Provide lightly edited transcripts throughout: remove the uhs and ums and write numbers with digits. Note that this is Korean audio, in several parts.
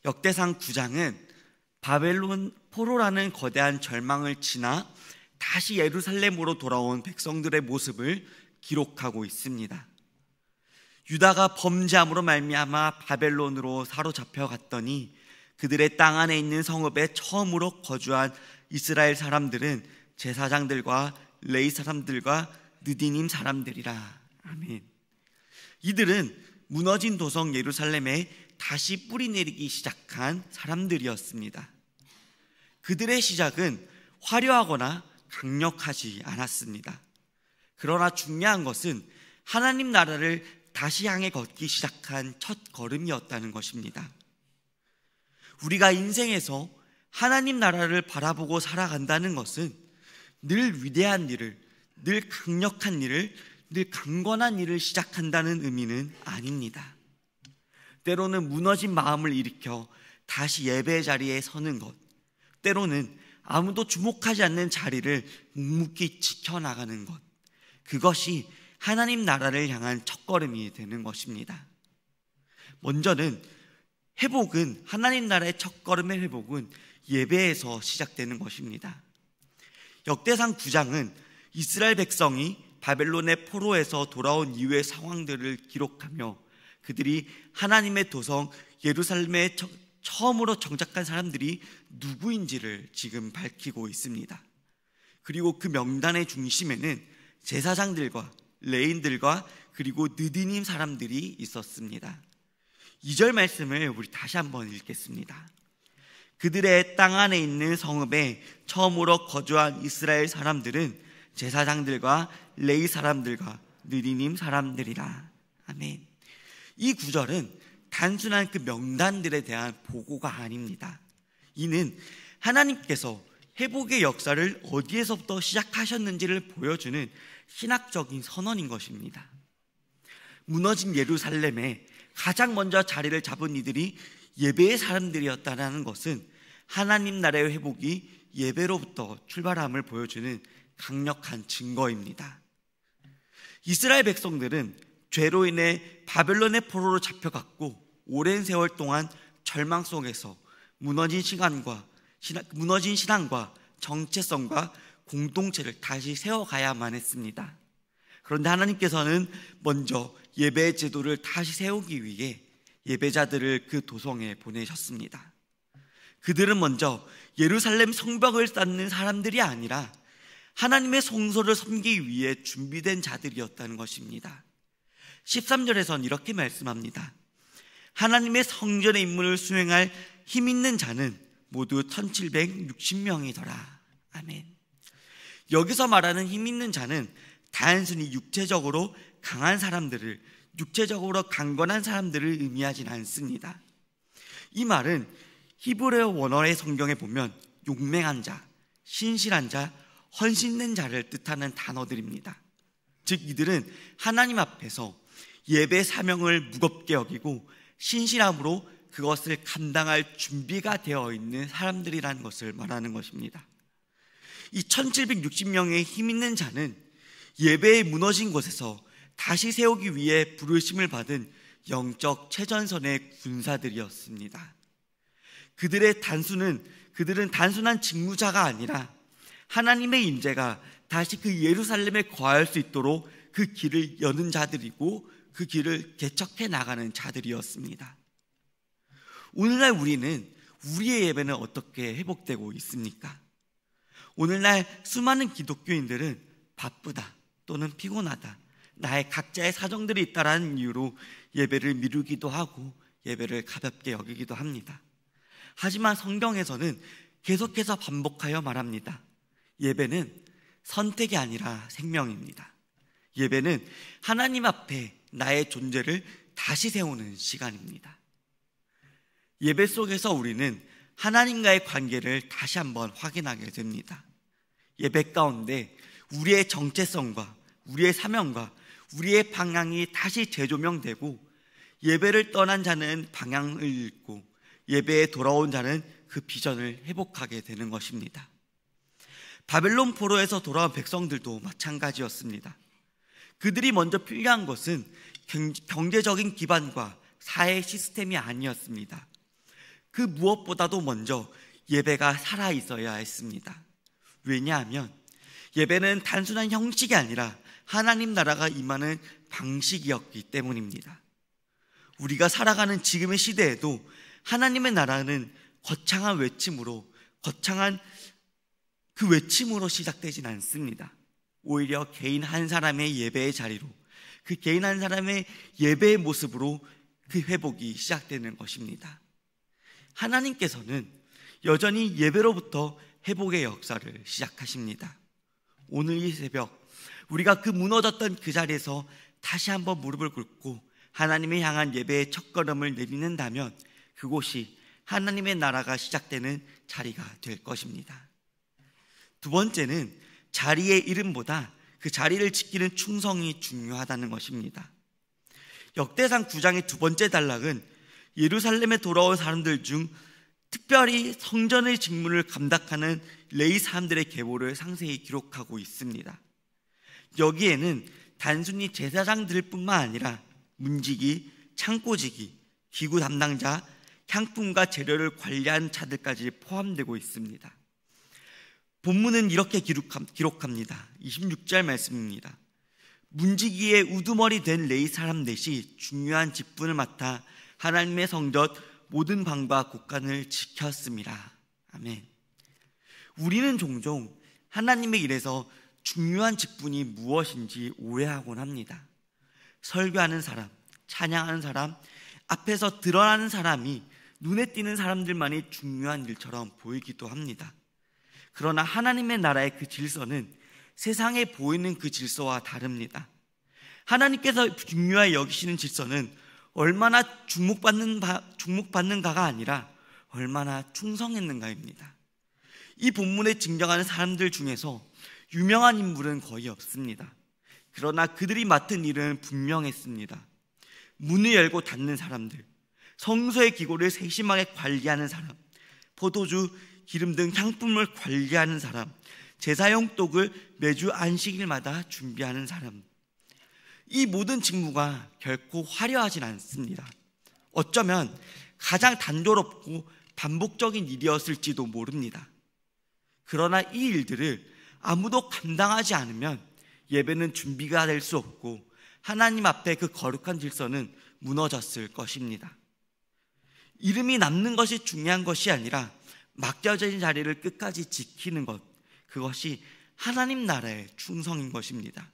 역대상 9장은 바벨론 포로라는 거대한 절망을 지나 다시 예루살렘으로 돌아온 백성들의 모습을 기록하고 있습니다. 유다가 범죄함으로 말미암아 바벨론으로 사로잡혀 갔더니 그들의 땅 안에 있는 성읍에 처음으로 거주한 이스라엘 사람들은 제사장들과 레위 사람들과 느디님 사람들이라. 아멘. 이들은 무너진 도성 예루살렘에 다시 뿌리내리기 시작한 사람들이었습니다. 그들의 시작은 화려하거나 강력하지 않았습니다. 그러나 중요한 것은 하나님 나라를 다시 향해 걷기 시작한 첫 걸음이었다는 것입니다. 우리가 인생에서 하나님 나라를 바라보고 살아간다는 것은 늘 위대한 일을, 늘 강력한 일을, 늘 강건한 일을 시작한다는 의미는 아닙니다. 때로는 무너진 마음을 일으켜 다시 예배의 자리에 서는 것, 때로는 아무도 주목하지 않는 자리를 묵묵히 지켜나가는 것, 그것이 하나님 나라를 향한 첫걸음이 되는 것입니다. 먼저는 회복은, 하나님 나라의 첫걸음의 회복은 예배에서 시작되는 것입니다. 역대상 9장은 이스라엘 백성이 바벨론의 포로에서 돌아온 이후의 상황들을 기록하며 그들이 하나님의 도성 예루살렘에 처음으로 정착한 사람들이 누구인지를 지금 밝히고 있습니다. 그리고 그 명단의 중심에는 제사장들과 레인들과 그리고 느디님 사람들이 있었습니다. 2절 말씀을 우리 다시 한번 읽겠습니다. 그들의 땅 안에 있는 성읍에 처음으로 거주한 이스라엘 사람들은 제사장들과 레위 사람들과 느디님 사람들이라. 아멘. 이 구절은 단순한 그 명단들에 대한 보고가 아닙니다. 이는 하나님께서 회복의 역사를 어디에서부터 시작하셨는지를 보여주는 신학적인 선언인 것입니다. 무너진 예루살렘에 가장 먼저 자리를 잡은 이들이 예배의 사람들이었다는 것은 하나님 나라의 회복이 예배로부터 출발함을 보여주는 강력한 증거입니다. 이스라엘 백성들은 죄로 인해 바벨론의 포로로 잡혀갔고 오랜 세월 동안 절망 속에서 무너진 신앙과 정체성과 공동체를 다시 세워가야만 했습니다. 그런데 하나님께서는 먼저 예배의 제도를 다시 세우기 위해 예배자들을 그 도성에 보내셨습니다. 그들은 먼저 예루살렘 성벽을 쌓는 사람들이 아니라 하나님의 성소를 섬기기 위해 준비된 자들이었다는 것입니다. 13절에선 이렇게 말씀합니다. 하나님의 성전의 임무를 수행할 힘 있는 자는 모두 1760명이더라. 아멘. 여기서 말하는 힘 있는 자는 단순히 육체적으로 강한 사람들을, 육체적으로 강건한 사람들을 의미하진 않습니다. 이 말은 히브리어 원어의 성경에 보면 용맹한 자, 신실한 자, 헌신된 자를 뜻하는 단어들입니다. 즉 이들은 하나님 앞에서 예배 사명을 무겁게 여기고 신실함으로 그것을 감당할 준비가 되어 있는 사람들이라는 것을 말하는 것입니다. 이 1760명의 힘 있는 자는 예배에 무너진 곳에서 다시 세우기 위해 부르심을 받은 영적 최전선의 군사들이었습니다. 그들은 단순한 직무자가 아니라 하나님의 임재가 다시 그 예루살렘에 거할 수 있도록 그 길을 여는 자들이고 그 길을 개척해 나가는 자들이었습니다. 오늘날 우리는 우리의 예배는 어떻게 회복되고 있습니까? 오늘날 수많은 기독교인들은 바쁘다 또는 피곤하다, 나의 각자의 사정들이 있다라는 이유로 예배를 미루기도 하고 예배를 가볍게 여기기도 합니다. 하지만 성경에서는 계속해서 반복하여 말합니다. 예배는 선택이 아니라 생명입니다. 예배는 하나님 앞에 나의 존재를 다시 세우는 시간입니다. 예배 속에서 우리는 하나님과의 관계를 다시 한번 확인하게 됩니다. 예배 가운데 우리의 정체성과 우리의 사명과 우리의 방향이 다시 재조명되고 예배를 떠난 자는 방향을 잃고 예배에 돌아온 자는 그 비전을 회복하게 되는 것입니다. 바벨론 포로에서 돌아온 백성들도 마찬가지였습니다. 그들이 먼저 필요한 것은 경제적인 기반과 사회 시스템이 아니었습니다. 그 무엇보다도 먼저 예배가 살아 있어야 했습니다. 왜냐하면 예배는 단순한 형식이 아니라 하나님 나라가 임하는 방식이었기 때문입니다. 우리가 살아가는 지금의 시대에도 하나님의 나라는 거창한 외침으로 그 외침으로 시작되진 않습니다. 오히려 개인 한 사람의 예배의 자리로, 그 개인 한 사람의 예배의 모습으로 그 회복이 시작되는 것입니다. 하나님께서는 여전히 예배로부터 회복의 역사를 시작하십니다. 오늘 이 새벽 우리가 그 무너졌던 그 자리에서 다시 한번 무릎을 꿇고 하나님을 향한 예배의 첫걸음을 내딛는다면 그곳이 하나님의 나라가 시작되는 자리가 될 것입니다. 두 번째는 자리의 이름보다 그 자리를 지키는 충성이 중요하다는 것입니다. 역대상 9장의 두 번째 단락은 예루살렘에 돌아온 사람들 중 특별히 성전의 직무를 감당하는 레위 사람들의 계보를 상세히 기록하고 있습니다. 여기에는 단순히 제사장들 뿐만 아니라 문지기, 창고지기, 기구 담당자, 향품과 재료를 관리하는 자들까지 포함되고 있습니다. 본문은 이렇게 기록합니다. 26절 말씀입니다. 문지기의 우두머리 된 레위 사람 넷이 중요한 직분을 맡아 하나님의 성전 모든 방과 곳간을 지켰습니다. 아멘. 우리는 종종 하나님의 일에서 중요한 직분이 무엇인지 오해하곤 합니다. 설교하는 사람, 찬양하는 사람, 앞에서 드러나는 사람이 눈에 띄는 사람들만이 중요한 일처럼 보이기도 합니다. 그러나 하나님의 나라의 그 질서는 세상에 보이는 그 질서와 다릅니다. 하나님께서 중요하게 여기시는 질서는 얼마나 주목받는가가 아니라 얼마나 충성했는가입니다. 이 본문에 증정하는 사람들 중에서 유명한 인물은 거의 없습니다. 그러나 그들이 맡은 일은 분명했습니다. 문을 열고 닫는 사람들, 성소의 기구를 세심하게 관리하는 사람, 포도주, 기름 등 향품을 관리하는 사람, 제사용 떡을 매주 안식일마다 준비하는 사람. 이 모든 직무가 결코 화려하진 않습니다. 어쩌면 가장 단조롭고 반복적인 일이었을지도 모릅니다. 그러나 이 일들을 아무도 감당하지 않으면 예배는 준비가 될 수 없고 하나님 앞에 그 거룩한 질서는 무너졌을 것입니다. 이름이 남는 것이 중요한 것이 아니라 맡겨진 자리를 끝까지 지키는 것, 그것이 하나님 나라의 충성인 것입니다.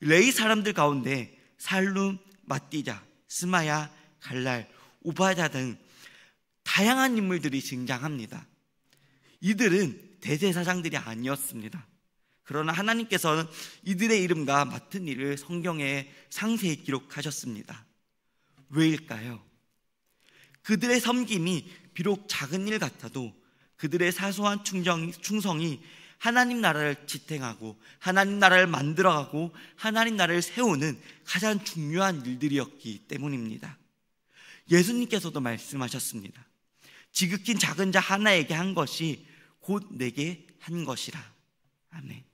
레위 사람들 가운데 살룸, 마띠자, 스마야, 갈랄, 오바자 등 다양한 인물들이 등장합니다. 이들은 대제사장들이 아니었습니다. 그러나 하나님께서는 이들의 이름과 맡은 일을 성경에 상세히 기록하셨습니다. 왜일까요? 그들의 섬김이 비록 작은 일 같아도 그들의 사소한 충성이 하나님 나라를 지탱하고 하나님 나라를 만들어가고 하나님 나라를 세우는 가장 중요한 일들이었기 때문입니다. 예수님께서도 말씀하셨습니다. 지극히 작은 자 하나에게 한 것이 곧 내게 한 것이라. 아멘.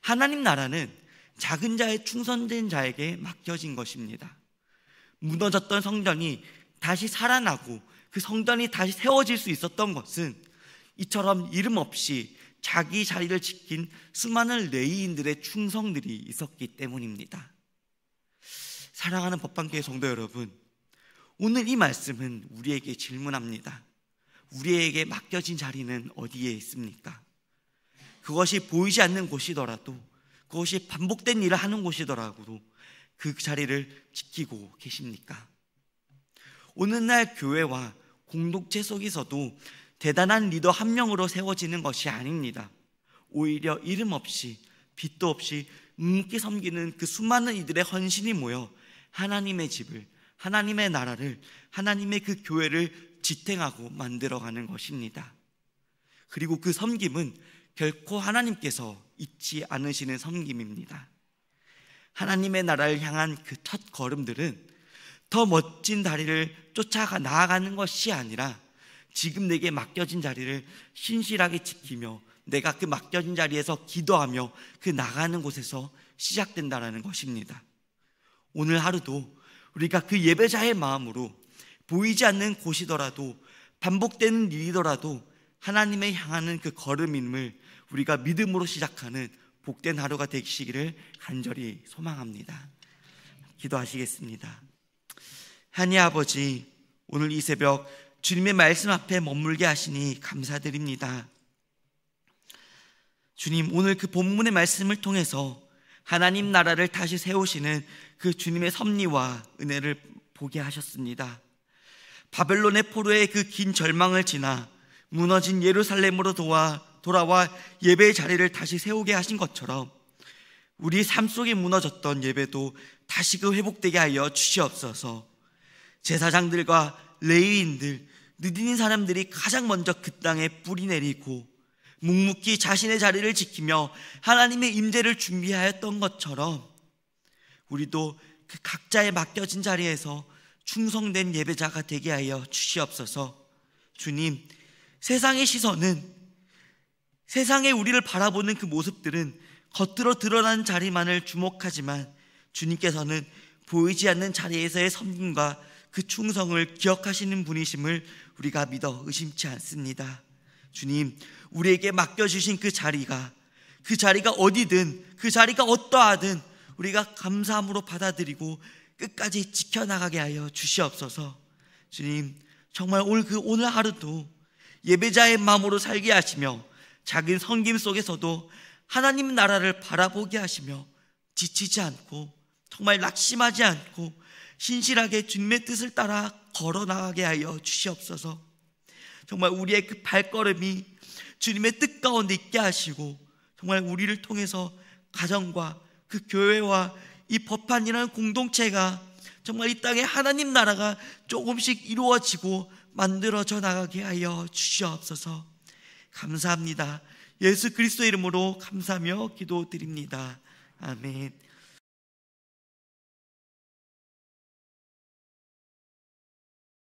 하나님 나라는 작은 자의 충성된 자에게 맡겨진 것입니다. 무너졌던 성전이 다시 살아나고 그 성전이 다시 세워질 수 있었던 것은 이처럼 이름 없이 자기 자리를 지킨 수많은 레위인들의 충성들이 있었기 때문입니다. 사랑하는 법방교회 성도 여러분, 오늘 이 말씀은 우리에게 질문합니다. 우리에게 맡겨진 자리는 어디에 있습니까? 그것이 보이지 않는 곳이더라도, 그것이 반복된 일을 하는 곳이더라도 그 자리를 지키고 계십니까? 오늘날 교회와 공동체 속에서도 대단한 리더 한 명으로 세워지는 것이 아닙니다. 오히려 이름 없이 빛도 없이 묵묵히 섬기는 그 수많은 이들의 헌신이 모여 하나님의 집을, 하나님의 나라를, 하나님의 그 교회를 지탱하고 만들어가는 것입니다. 그리고 그 섬김은 결코 하나님께서 잊지 않으시는 섬김입니다. 하나님의 나라를 향한 그 첫 걸음들은 더 멋진 다리를 쫓아가 나아가는 것이 아니라 지금 내게 맡겨진 자리를 신실하게 지키며 내가 그 맡겨진 자리에서 기도하며 그 나가는 곳에서 시작된다는 것입니다. 오늘 하루도 우리가 그 예배자의 마음으로 보이지 않는 곳이더라도 반복되는 일이더라도 하나님에 향하는 그 걸음임을 우리가 믿음으로 시작하는 복된 하루가 되시기를 간절히 소망합니다. 기도하시겠습니다. 하나님 아버지, 오늘 이 새벽 주님의 말씀 앞에 머물게 하시니 감사드립니다. 주님, 오늘 그 본문의 말씀을 통해서 하나님 나라를 다시 세우시는 그 주님의 섭리와 은혜를 보게 하셨습니다. 바벨론의 포로의 그 긴 절망을 지나 무너진 예루살렘으로 돌아와 예배의 자리를 다시 세우게 하신 것처럼 우리 삶 속에 무너졌던 예배도 다시 그 회복되게 하여 주시옵소서. 제사장들과 레위인들, 느딘 사람들이 가장 먼저 그 땅에 뿌리 내리고 묵묵히 자신의 자리를 지키며 하나님의 임재를 준비하였던 것처럼 우리도 그 각자의 맡겨진 자리에서 충성된 예배자가 되게 하여 주시옵소서. 주님, 세상의 시선은, 세상에 우리를 바라보는 그 모습들은 겉으로 드러나는 자리만을 주목하지만 주님께서는 보이지 않는 자리에서의 섬김과 그 충성을 기억하시는 분이심을 우리가 믿어 의심치 않습니다. 주님, 우리에게 맡겨주신 그 자리가 어디든, 그 자리가 어떠하든 우리가 감사함으로 받아들이고 끝까지 지켜나가게 하여 주시옵소서. 주님, 정말 오늘 하루도 예배자의 마음으로 살게 하시며 작은 섬김 속에서도 하나님 나라를 바라보게 하시며 지치지 않고 정말 낙심하지 않고 신실하게 주님의 뜻을 따라 걸어나가게 하여 주시옵소서. 정말 우리의 그 발걸음이 주님의 뜻 가운데 있게 하시고 정말 우리를 통해서 가정과 그 교회와 이 법한이라는 공동체가 정말 이 땅에 하나님 나라가 조금씩 이루어지고 만들어져 나가게 하여 주시옵소서. 감사합니다. 예수 그리스도 이름으로 감사하며 기도드립니다. 아멘.